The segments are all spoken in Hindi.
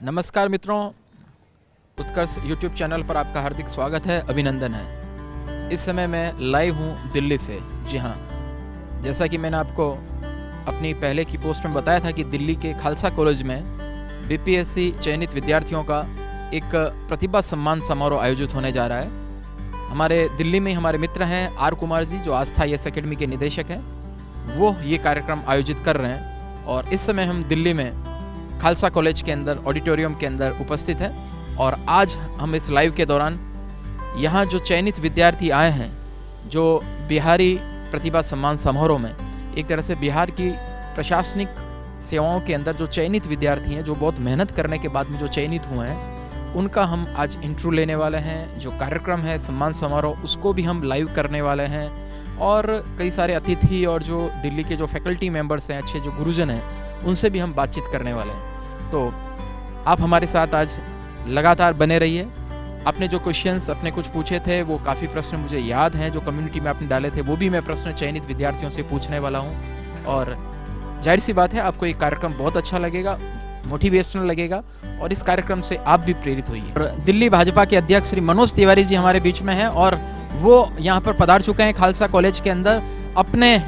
नमस्कार मित्रों, उत्कर्ष यूट्यूब चैनल पर आपका हार्दिक स्वागत है, अभिनंदन है। इस समय मैं लाइव हूँ दिल्ली से। जी हाँ, जैसा कि मैंने आपको अपनी पहले की पोस्ट में बताया था कि दिल्ली के खालसा कॉलेज में बीपीएससी चयनित विद्यार्थियों का एक प्रतिभा सम्मान समारोह आयोजित होने जा रहा है। हमारे दिल्ली में हमारे मित्र हैं आर कुमार जी, जो आस्था IAS अकेडमी के निदेशक हैं, वो ये कार्यक्रम आयोजित कर रहे हैं। और इस समय हम दिल्ली में खालसा कॉलेज के अंदर ऑडिटोरियम के अंदर उपस्थित हैं और आज हम इस लाइव के दौरान यहाँ जो चयनित विद्यार्थी आए हैं, जो बिहारी प्रतिभा सम्मान समारोह में एक तरह से बिहार की प्रशासनिक सेवाओं के अंदर जो चयनित विद्यार्थी हैं, जो बहुत मेहनत करने के बाद में जो चयनित हुए हैं, उनका हम आज इंटरव्यू लेने वाले हैं। जो कार्यक्रम है सम्मान समारोह, उसको भी हम लाइव करने वाले हैं और कई सारे अतिथि और जो दिल्ली के जो फैकल्टी मेंबर्स हैं, अच्छे जो गुरुजन हैं, उनसे भी हम बातचीत करने वाले हैं। तो आप हमारे साथ आज लगातार बने रहिए। आपने जो क्वेश्चंस अपने कुछ पूछे थे, वो काफ़ी प्रश्न मुझे याद हैं, जो कम्युनिटी में आपने डाले थे, वो भी मैं प्रश्न चयनित विद्यार्थियों से पूछने वाला हूँ। और जाहिर सी बात है, आपको ये कार्यक्रम बहुत अच्छा लगेगा, मोटिवेशनल लगेगा और इस कार्यक्रम से आप भी प्रेरित होइए। और दिल्ली भाजपा के अध्यक्ष श्री मनोज तिवारी जी हमारे बीच में हैं और वो यहाँ पर पधार चुके हैं खालसा कॉलेज के अंदर अपने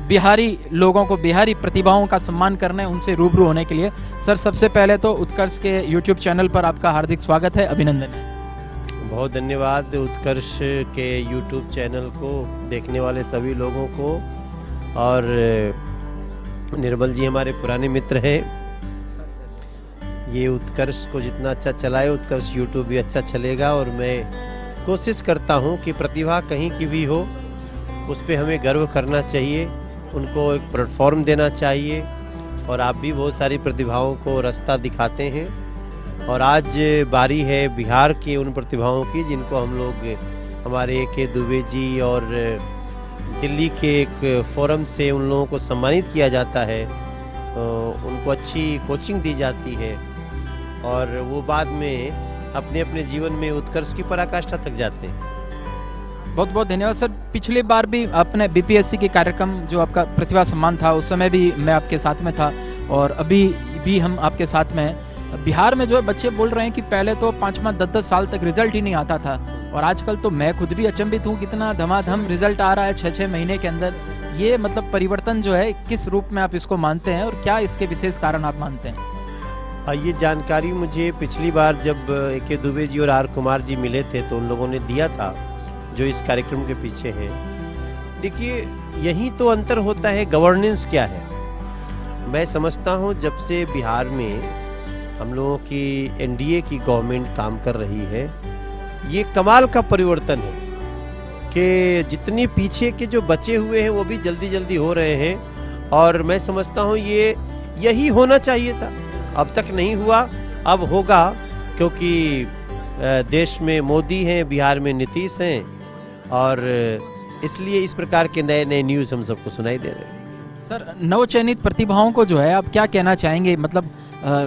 बिहारी लोगों को, बिहारी प्रतिभाओं का सम्मान करने, उनसे रूबरू होने के लिए। सर, सबसे पहले तो उत्कर्ष के यूट्यूब चैनल पर आपका हार्दिक स्वागत है, अभिनंदन है। बहुत धन्यवाद उत्कर्ष के यूट्यूब चैनल को देखने वाले सभी लोगों को। और निर्मल जी हमारे पुराने मित्र हैं। ये उत्कर्ष को जितना अच्छा चलाए, उत्कर्ष यूट्यूब भी अच्छा चलेगा। और मैं कोशिश करता हूँ कि प्रतिभा कहीं की भी हो, उस पर हमें गर्व करना चाहिए, उनको एक प्लेटफॉर्म देना चाहिए। और आप भी बहुत सारी प्रतिभाओं को रास्ता दिखाते हैं। और आज बारी है बिहार के उन प्रतिभाओं की जिनको हम लोग हमारे AK दुबे जी और दिल्ली के एक फोरम से उन लोगों को सम्मानित किया जाता है। उनको अच्छी कोचिंग दी जाती है और वो बाद में अपने अपने जीवन में उत्कर्ष की पराकाष्ठा तक जाते हैं। बहुत बहुत धन्यवाद सर। पिछली बार भी आपने BPSC के कार्यक्रम जो आपका प्रतिभा सम्मान था, उस समय भी मैं आपके साथ में था और अभी भी हम आपके साथ में हैं। बिहार में जो है बच्चे बोल रहे हैं कि पहले तो 5-10 साल तक रिजल्ट ही नहीं आता था और आजकल तो मैं खुद भी अचंभित हूँ, कितना धमाधम रिजल्ट आ रहा है 6-6 महीने के अंदर। ये मतलब परिवर्तन जो है, किस रूप में आप इसको मानते हैं और क्या इसके विशेष कारण आप मानते हैं? ये जानकारी मुझे पिछली बार जब AK दुबे जी और आर कुमार जी मिले थे तो उन लोगों ने दिया था, जो इस कार्यक्रम के पीछे हैं। देखिए, यही तो अंतर होता है, गवर्नेंस क्या है। मैं समझता हूँ जब से बिहार में हम लोगों की NDA की गवर्नमेंट काम कर रही है, ये कमाल का परिवर्तन है कि जितनी पीछे के जो बचे हुए हैं वो भी जल्दी जल्दी हो रहे हैं। और मैं समझता हूँ ये यही होना चाहिए था। अब तक नहीं हुआ, अब होगा, क्योंकि देश में मोदी हैं, बिहार में नीतीश हैं और इसलिए इस प्रकार के नए नए न्यूज़ हम सबको सुनाई दे रहे हैं। सर, नवचयनित प्रतिभाओं को जो है आप क्या कहना चाहेंगे? मतलब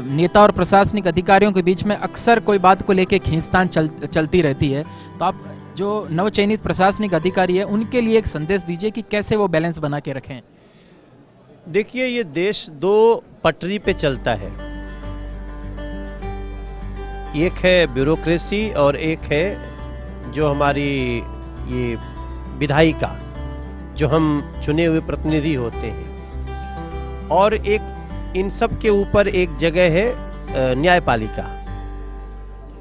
नेता और प्रशासनिक अधिकारियों के बीच में अक्सर कोई बात को लेके खींचतान चलती रहती है, तो आप जो नवचयनित प्रशासनिक अधिकारी है उनके लिए एक संदेश दीजिए कि कैसे वो बैलेंस बना के रखें। देखिए, ये देश दो पटरी पे चलता है, एक है ब्यूरोक्रेसी और एक है जो हमारी ये विधायिका, जो हम चुने हुए प्रतिनिधि होते हैं। और एक इन सब के ऊपर एक जगह है न्यायपालिका।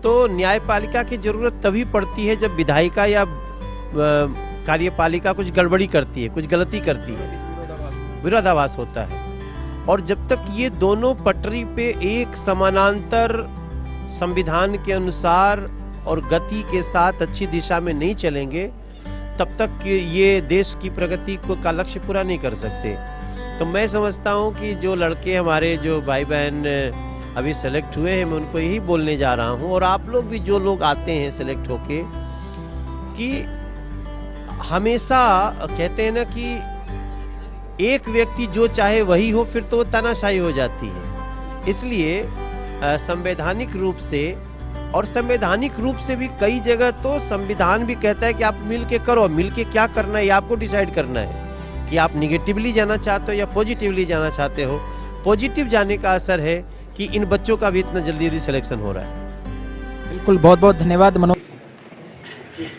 तो न्यायपालिका की जरूरत तभी पड़ती है जब विधायिका या कार्यपालिका कुछ गड़बड़ी करती है, कुछ गलती करती है, विरोधाभास होता है। और जब तक ये दोनों पटरी पे एक समानांतर संविधान के अनुसार और गति के साथ अच्छी दिशा में नहीं चलेंगे, तब तक ये देश की प्रगति का लक्ष्य पूरा नहीं कर सकते। तो मैं समझता हूँ कि जो लड़के हमारे, जो भाई बहन अभी सेलेक्ट हुए हैं, मैं उनको यही बोलने जा रहा हूँ, और आप लोग भी जो लोग आते हैं सेलेक्ट होके, कि हमेशा कहते हैं ना कि एक व्यक्ति जो चाहे वही हो, फिर तो वो तानाशाही हो जाती है। इसलिए संवैधानिक रूप से, और संवैधानिक रूप से भी कई जगह तो संविधान भी कहता है कि आप मिल के करो। मिल के क्या करना है ये आपको डिसाइड करना है कि आप निगेटिवली जाना चाहते हो या पॉजिटिवली जाना चाहते हो। पॉजिटिव जाने का असर है कि इन बच्चों का भी इतना जल्दी जल्दी सिलेक्शन हो रहा है। बिल्कुल, बहुत बहुत धन्यवाद मनोज।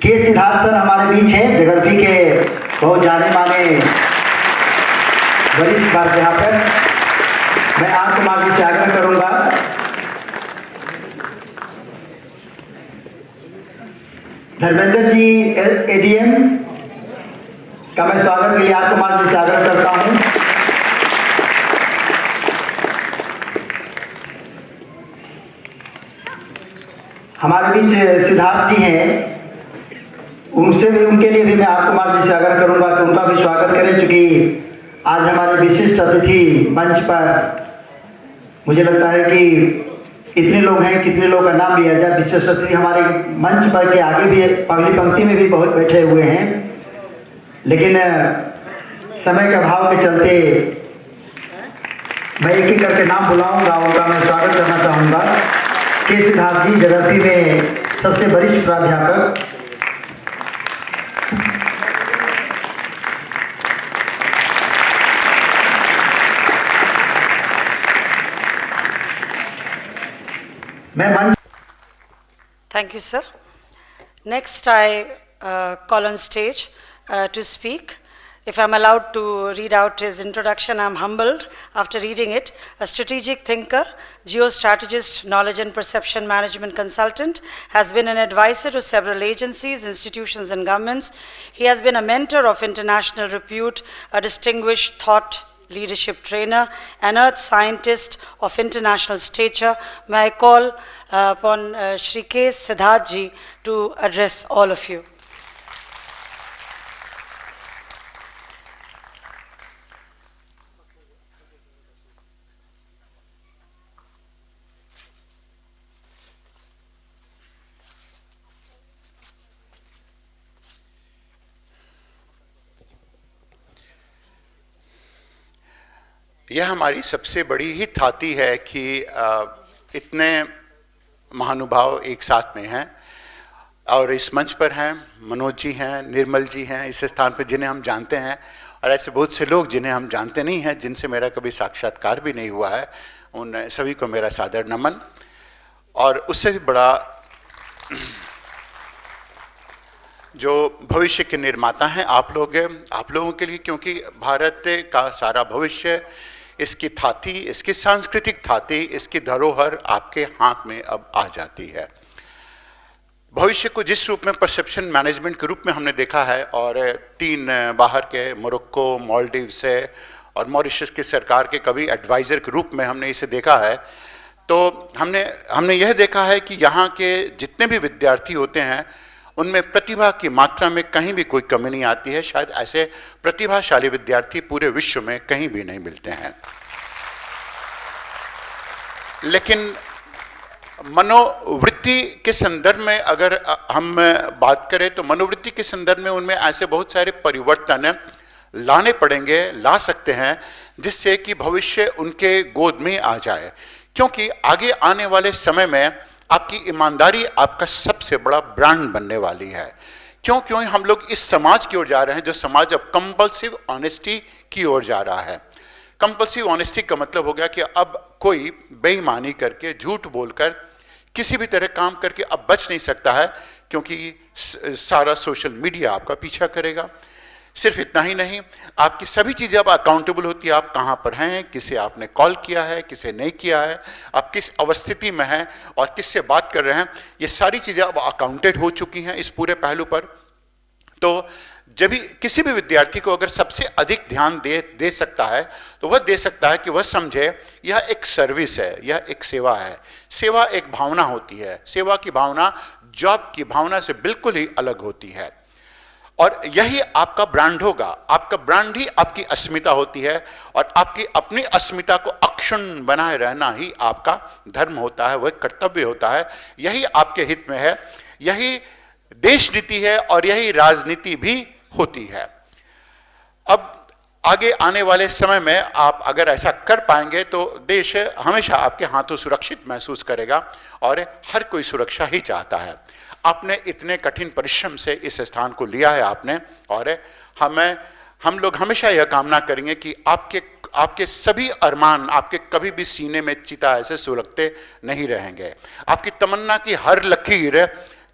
के सिद्धार्थ सर हमारे बीच हैं, जगलपी के बहुत जाने माने वरिष्ठ प्राध्यापक। मैं आर कुमार जी से आग्रह करूंगा धर्मेंद्र जी एडीएम का मैं स्वागत के लिए आर कुमार जी से आग्रह करता हूं। हमारे बीच सिद्धार्थ जी हैं, उनके लिए भी मैं आर कुमार जी से आग्रह करूंगा कि उनका भी स्वागत करें, क्योंकि आज हमारे विशिष्ट अतिथि मंच पर, मुझे लगता है कि इतने लोग हैं, कितने लोग का नाम लिया जाए। विशिष्ट अतिथि हमारे मंच पर के आगे भी पगली पंक्ति में भी बहुत बैठे हुए हैं, लेकिन समय के अभाव के चलते मैं एक एक करके नाम बुलाऊंगा। उनका मैं स्वागत करना चाहूंगा। के सिद्धार्थ जी, जगलपी में सबसे वरिष्ठ प्राध्यापक। Thank you, sir. Next, I call on stage to speak. If I'm allowed to read out his introduction, I'm humbled after reading it. A strategic thinker, geostrategist, knowledge and perception management consultant, has been an advisor to several agencies, institutions, and governments. He has been a mentor of international repute, a distinguished thought leadership trainer, an earth scientist of international stature. May I call upon Shri K. Siddharth ji to address all of you. यह हमारी सबसे बड़ी ही थाती है कि इतने महानुभाव एक साथ में हैं और इस मंच पर हैं। मनोज जी हैं, निर्मल जी हैं इस स्थान पर, जिन्हें हम जानते हैं, और ऐसे बहुत से लोग जिन्हें हम जानते नहीं हैं, जिनसे मेरा कभी साक्षात्कार भी नहीं हुआ है। उन सभी को मेरा सादर नमन। और उससे भी बड़ा जो भविष्य के निर्माता हैं आप लोगों के लिए, क्योंकि भारत का सारा भविष्य, इसकी थाती, इसकी सांस्कृतिक थाती, इसकी धरोहर आपके हाथ में अब आ जाती है। भविष्य को जिस रूप में परसेप्शन मैनेजमेंट के रूप में हमने देखा है, और 3 बाहर के मोरक्को, मालदीव से और मॉरिशस की सरकार के कभी एडवाइजर के रूप में हमने इसे देखा है, तो हमने यह देखा है कि यहाँ के जितने भी विद्यार्थी होते हैं उनमें प्रतिभा की मात्रा में कहीं भी कोई कमी नहीं आती है। शायद ऐसे प्रतिभाशाली विद्यार्थी पूरे विश्व में कहीं भी नहीं मिलते हैं। लेकिन मनोवृत्ति के संदर्भ में अगर हम बात करें तो मनोवृत्ति के संदर्भ में उनमें ऐसे बहुत सारे परिवर्तन लाने पड़ेंगे, ला सकते हैं, जिससे कि भविष्य उनके गोद में आ जाए। क्योंकि आगे आने वाले समय में आपकी ईमानदारी आपका सबसे बड़ा ब्रांड बनने वाली है। क्यों हम लोग इस समाज की ओर जा रहे हैं, जो समाज अब कंपल्सिव ऑनेस्टी की ओर जा रहा है। कंपल्सिव ऑनेस्टी का मतलब हो गया कि अब कोई बेईमानी करके, झूठ बोलकर, किसी भी तरह काम करके अब बच नहीं सकता है, क्योंकि सारा सोशल मीडिया आपका पीछा करेगा। सिर्फ इतना ही नहीं, आपकी सभी चीजें अब अकाउंटेबल होती है। आप कहां पर हैं, किसे आपने कॉल किया है, किसे नहीं किया है, आप किस अवस्थिति में हैं और किससे बात कर रहे हैं, ये सारी चीजें अब अकाउंटेड हो चुकी हैं इस पूरे पहलू पर। तो जब भी किसी भी विद्यार्थी को अगर सबसे अधिक ध्यान दे सकता है, तो वह दे सकता है कि वह समझे यह एक सर्विस है, यह एक सेवा है। सेवा एक भावना होती है। सेवा की भावना जॉब की भावना से बिल्कुल ही अलग होती है, और यही आपका ब्रांड होगा। आपका ब्रांड ही आपकी अस्मिता होती है, और आपकी अपनी अस्मिता को अक्षुण्ण बनाए रहना ही आपका धर्म होता है, वह कर्तव्य होता है। यही आपके हित में है, यही देश नीति है, और यही राजनीति भी होती है। अब आगे आने वाले समय में आप अगर ऐसा कर पाएंगे तो देश हमेशा आपके हाथों सुरक्षित महसूस करेगा, और हर कोई सुरक्षा ही चाहता है। आपने इतने कठिन परिश्रम से इस स्थान को लिया है आपने, और हम लोग हमेशा यह कामना करेंगे कि आपके सभी अरमान, आपके कभी भी सीने में चिता ऐसे सुलगते नहीं रहेंगे। आपकी तमन्ना की हर लकीर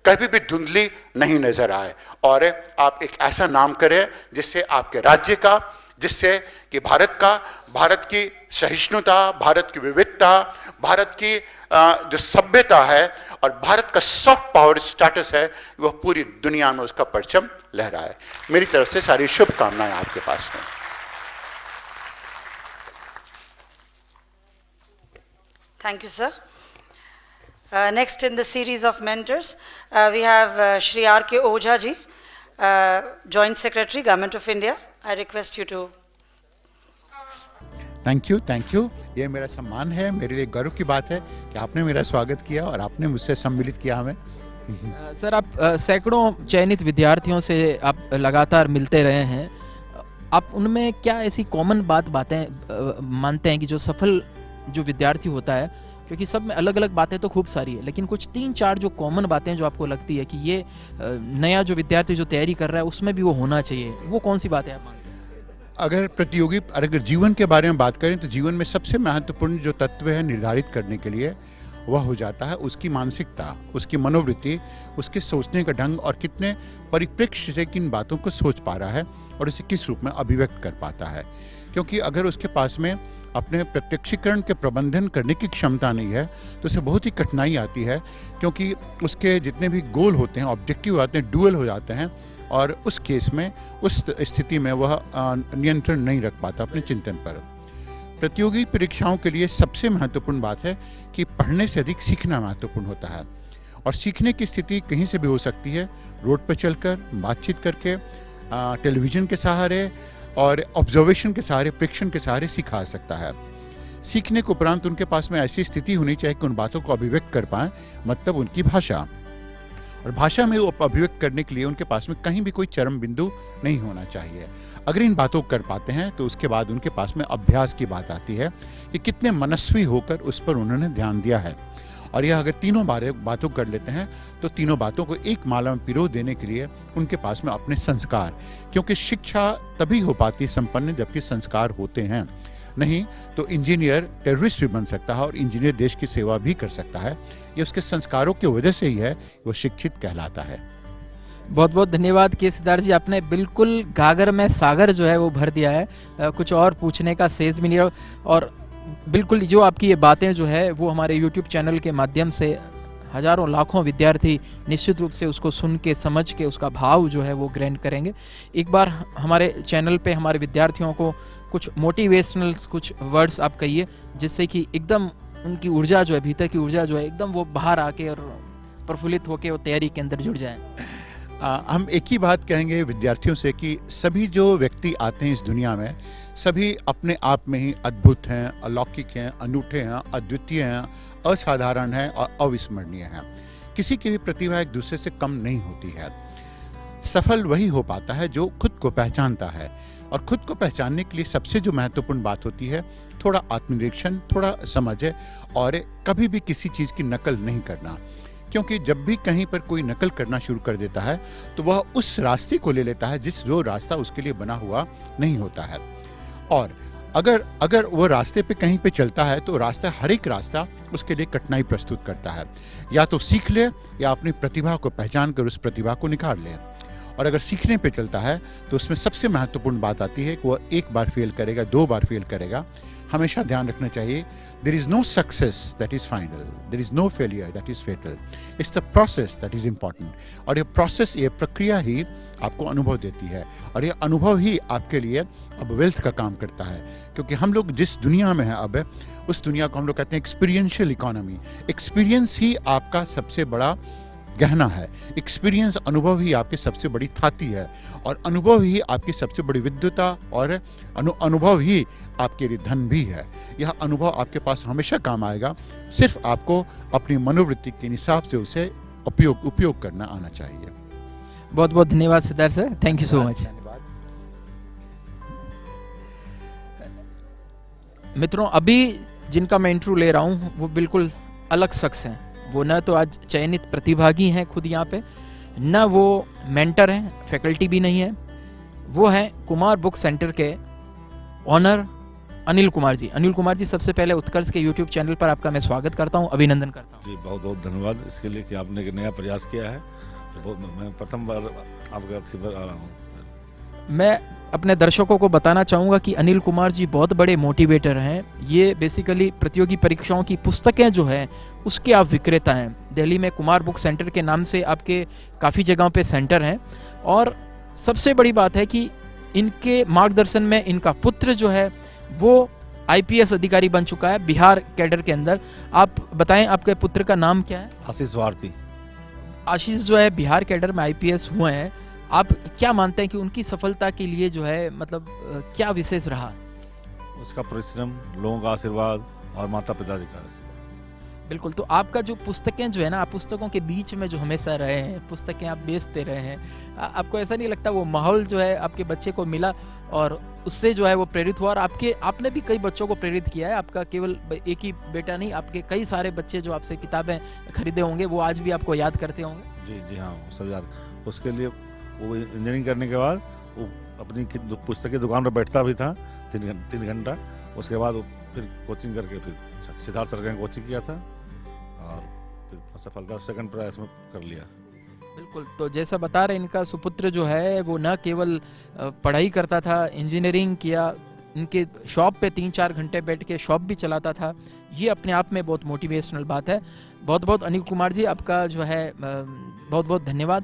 कभी भी धुंधली नहीं नजर आए, और आप एक ऐसा नाम करें जिससे आपके राज्य का, जिससे कि भारत की सहिष्णुता, भारत की विविधता, भारत की जो सभ्यता है और भारत का सॉफ्ट पावर स्टेटस है, वह पूरी दुनिया में उसका परचम लहराए। मेरी तरफ से सारी शुभकामनाएं आपके पास हैं। Thank you, sir. Next in the series of mentors, we have Shri R.K. Ojha ji, Joint Secretary, Government of India. I request you to. Thank you. ये मेरा सम्मान है, मेरे लिए गर्व की बात है कि आपने मेरा स्वागत किया और आपने मुझसे सम्मिलित किया हमें। सर, आप सैकड़ों चयनित विद्यार्थियों से आप लगातार मिलते रहे हैं। आप उनमें क्या ऐसी कॉमन बातें मानते हैं कि जो सफल जो विद्यार्थी होता है, क्योंकि सब में अलग अलग बातें तो खूब सारी है, लेकिन कुछ 3-4 जो कॉमन बातें जो आपको लगती है कि ये नया जो विद्यार्थी जो तैयारी कर रहा है उसमें भी वो होना चाहिए, वो कौन सी बातें आप मानते हैं? अगर जीवन के बारे में बात करें तो जीवन में सबसे महत्वपूर्ण जो तत्व है निर्धारित करने के लिए, वह हो जाता है उसकी मानसिकता, उसकी मनोवृत्ति, उसके सोचने का ढंग और कितने परिप्रेक्ष्य से किन बातों को सोच पा रहा है और इसे किस रूप में अभिव्यक्त कर पाता है। क्योंकि अगर उसके पास में अपने प्रत्यक्षीकरण के प्रबंधन करने की क्षमता नहीं है तो उसे बहुत ही कठिनाई आती है, क्योंकि उसके जितने भी गोल होते हैं, ऑब्जेक्टिव आते हैं, डुअल हो जाते हैं, और उस केस में, उस स्थिति में वह नियंत्रण नहीं रख पाता अपने चिंतन पर। प्रतियोगी परीक्षाओं के लिए सबसे महत्वपूर्ण बात है कि पढ़ने से अधिक सीखना महत्वपूर्ण होता है, और सीखने की स्थिति कहीं से भी हो सकती है, रोड पर चलकर, बातचीत करके, टेलीविज़न के सहारे और ऑब्जर्वेशन के सहारे, प्रेक्षण के सहारे सिखा सकता है। सीखने के उपरांत उनके पास में ऐसी स्थिति होनी चाहिए कि उन बातों को अभिव्यक्त कर पाएँ, मतलब उनकी भाषा, और भाषा में वो अभिव्यक्त करने के लिए उनके पास में कहीं भी कोई चरम बिंदु नहीं होना चाहिए। अगर इन बातों को कर पाते हैं तो उसके बाद उनके पास में अभ्यास की बात आती है कि कितने मनस्वी होकर उस पर उन्होंने ध्यान दिया है, और यह अगर तीनों बातों कर लेते हैं तो तीनों बातों को एक माला में पिरो देने के लिए उनके पास में अपने संस्कार, क्योंकि शिक्षा तभी हो पाती है संपन्न जबकि संस्कार होते हैं, नहीं तो इंजीनियर टेररिस्ट भी बन सकता है और इंजीनियर देश की सेवा भी कर सकता है। ये उसके संस्कारों की वजह से ही है वो शिक्षित कहलाता है। बहुत बहुत धन्यवाद के सिद्धार्थ जी, आपने बिल्कुल गागर में सागर जो है वो भर दिया है, कुछ और पूछने का सेज भी नहीं रहा, और बिल्कुल जो आपकी ये बातें जो है वो हमारे यूट्यूब चैनल के माध्यम से हजारों लाखों विद्यार्थी निश्चित रूप से उसको सुन के, समझ के, उसका भाव जो है वो ग्रहण करेंगे। एक बार हमारे चैनल पे हमारे विद्यार्थियों को कुछ मोटिवेशनल कुछ वर्ड्स आप कहिए, जिससे कि एकदम उनकी ऊर्जा जो है, भीतर की ऊर्जा जो है, एकदम वो बाहर आके और प्रफुल्लित होके वो तैयारी के अंदर जुड़ जाएं। हम एक ही बात कहेंगे विद्यार्थियों से कि सभी जो व्यक्ति आते हैं इस दुनिया में, सभी अपने आप में ही अद्भुत हैं, अलौकिक हैं, अनूठे हैं, अद्वितीय हैं, असाधारण हैं और अविस्मरणीय हैं। किसी की भी प्रतिभा एक दूसरे से कम नहीं होती है। सफल वही हो पाता है जो खुद को पहचानता है, और खुद को पहचानने के लिए सबसे जो महत्वपूर्ण बात होती है, थोड़ा आत्मनिरीक्षण, थोड़ा समझ है, और कभी भी किसी चीज़ की नकल नहीं करना, क्योंकि जब भी कहीं पर कोई नकल करना शुरू कर देता है तो वह उस रास्ते को ले लेता है जो रास्ता उसके लिए बना हुआ नहीं होता है। और अगर वो रास्ते पे कहीं पे चलता है तो रास्ता, हर एक रास्ता उसके लिए कठिनाई प्रस्तुत करता है। या तो सीख ले या अपनी प्रतिभा को पहचान कर उस प्रतिभा को निखार ले। और अगर सीखने पे चलता है तो उसमें सबसे महत्वपूर्ण बात आती है कि वह एक बार फेल करेगा, 2 बार फेल करेगा। हमेशा ध्यान रखना चाहिए, there is no success that is final, there is no failure that is fatal, it's the process that is important. और ये प्रोसेस, ये प्रक्रिया ही आपको अनुभव देती है, और ये अनुभव ही आपके लिए अब वेल्थ का काम करता है। क्योंकि हम लोग जिस दुनिया में हैं अब, उस दुनिया को हम लोग कहते हैं एक्सपीरियंशियल इकोनॉमी। एक्सपीरियंस ही आपका सबसे बड़ा गहना है, एक्सपीरियंस, अनुभव ही आपकी सबसे बड़ी थाती है, और अनुभव ही आपकी सबसे बड़ी विद्वता, और अनुभव ही आपके लिए धन भी है। यह अनुभव आपके पास हमेशा काम आएगा, सिर्फ आपको अपनी मनोवृत्ति के हिसाब से उसे उपयोग करना आना चाहिए। बहुत बहुत धन्यवाद Siddharth sir, thank you so much. मित्रों, अभी जिनका मैं इंटरव्यू ले रहा हूँ वो बिल्कुल अलग शख्स हैं। वो न तो आज चयनित प्रतिभागी हैं खुद यहाँ पे, न वो मेंटर हैं, फैकल्टी भी नहीं है। वो हैं कुमार बुक सेंटर के ऑनर अनिल कुमार जी। अनिल कुमार जी, सबसे पहले उत्कर्ष के YouTube चैनल पर आपका मैं स्वागत करता हूं, अभिनंदन करता हूं। जी बहुत बहुत धन्यवाद इसके लिए कि आपने एक नया प्रयास किया है। तो मैं प्रथम बार आपका अतिथि पर आ रहा हूँ। मैं अपने दर्शकों को बताना चाहूँगा कि अनिल कुमार जी बहुत बड़े मोटिवेटर हैं। ये बेसिकली प्रतियोगी परीक्षाओं की पुस्तकें जो हैं उसके आप विक्रेता हैं। दिल्ली में कुमार बुक सेंटर के नाम से आपके काफ़ी जगहों पे सेंटर हैं, और सबसे बड़ी बात है कि इनके मार्गदर्शन में इनका पुत्र जो है वो IPS अधिकारी बन चुका है बिहार कैडर के अंदर। आप बताएं आपके पुत्र का नाम क्या है? आशीष भारती। आशीष जो है बिहार कैडर में IPS हुए हैं। आप क्या मानते हैं कि उनकी सफलता के लिए जो है मतलब क्या विशेष रहा? उसका परिश्रम, लोगों का आशीर्वाद और माता पिता जी का आशीर्वाद। बिल्कुल। तो आपका जो पुस्तकें जो है ना, आप पुस्तकों के बीच में जो हमेशा रहे हैं, पुस्तकें आप बेचते रहे हैं, आपको ऐसा नहीं लगता वो माहौल जो है आपके बच्चे को मिला और उससे जो है वो प्रेरित हुआ? और आपने भी कई बच्चों को प्रेरित किया है। आपका केवल एक ही बेटा नहीं, आपके कई सारे बच्चे जो आपसे किताबें खरीदे होंगे वो आज भी आपको याद करते होंगे। जी जी हाँ, सब याद। उसके लिए वो इंजीनियरिंग करने के बाद वो अपनी पुस्तक की दुकान पर बैठता भी था 3 घंटा। उसके बाद वो फिर कोचिंग करके फिर सिद्धार्थ सर का कोचिंग किया था और फिर सफलता सेकंड प्राइज में कर लिया। बिल्कुल। तो जैसा बता रहे इनका सुपुत्र जो है वो न केवल पढ़ाई करता था, इंजीनियरिंग किया, इनके शॉप पे 3-4 घंटे बैठ के शॉप भी चलाता था। ये अपने आप में बहुत मोटिवेशनल बात है। बहुत बहुत अनिल कुमार जी आपका जो है बहुत बहुत धन्यवाद।